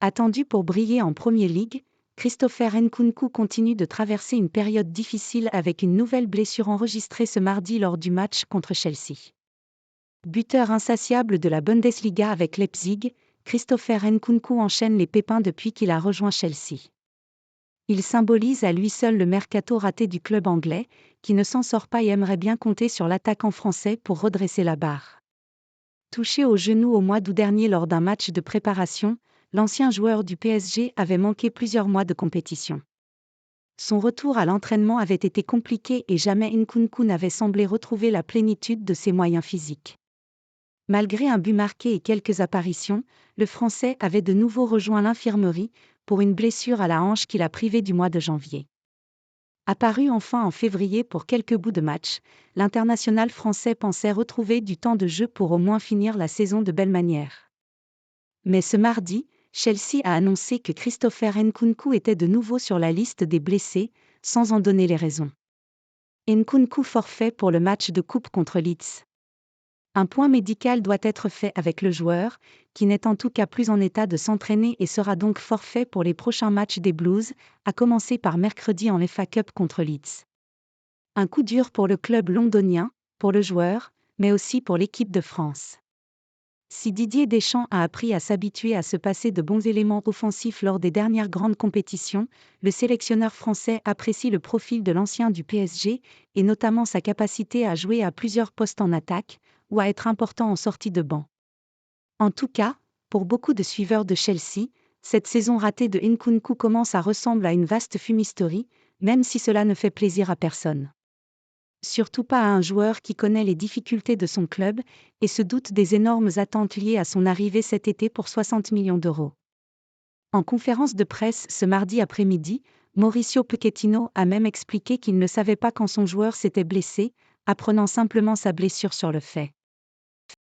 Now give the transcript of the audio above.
Attendu pour briller en Premier League, Christopher Nkunku continue de traverser une période difficile avec une nouvelle blessure enregistrée ce mardi lors du match contre Chelsea. Buteur insatiable de la Bundesliga avec Leipzig, Christopher Nkunku enchaîne les pépins depuis qu'il a rejoint Chelsea. Il symbolise à lui seul le mercato raté du club anglais, qui ne s'en sort pas et aimerait bien compter sur l'attaquant français pour redresser la barre. Touché au genou au mois d'août dernier lors d'un match de préparation, l'ancien joueur du PSG avait manqué plusieurs mois de compétition. Son retour à l'entraînement avait été compliqué et jamais Nkunku n'avait semblé retrouver la plénitude de ses moyens physiques. Malgré un but marqué et quelques apparitions, le Français avait de nouveau rejoint l'infirmerie pour une blessure à la hanche qui l'a privé du mois de janvier. Apparu enfin en février pour quelques bouts de match, l'international français pensait retrouver du temps de jeu pour au moins finir la saison de belle manière. Mais ce mardi, Chelsea a annoncé que Christopher Nkunku était de nouveau sur la liste des blessés, sans en donner les raisons. Nkunku forfait pour le match de coupe contre Leeds. Un point médical doit être fait avec le joueur, qui n'est en tout cas plus en état de s'entraîner et sera donc forfait pour les prochains matchs des Blues, à commencer par mercredi en FA Cup contre Leeds. Un coup dur pour le club londonien, pour le joueur, mais aussi pour l'équipe de France. Si Didier Deschamps a appris à s'habituer à se passer de bons éléments offensifs lors des dernières grandes compétitions, le sélectionneur français apprécie le profil de l'ancien du PSG, et notamment sa capacité à jouer à plusieurs postes en attaque, ou à être important en sortie de banc. En tout cas, pour beaucoup de suiveurs de Chelsea, cette saison ratée de Nkunku commence à ressembler à une vaste fumisterie, même si cela ne fait plaisir à personne. Surtout pas à un joueur qui connaît les difficultés de son club et se doute des énormes attentes liées à son arrivée cet été pour 60 millions d'euros. En conférence de presse ce mardi après-midi, Mauricio Pochettino a même expliqué qu'il ne savait pas quand son joueur s'était blessé, apprenant simplement sa blessure sur le fait.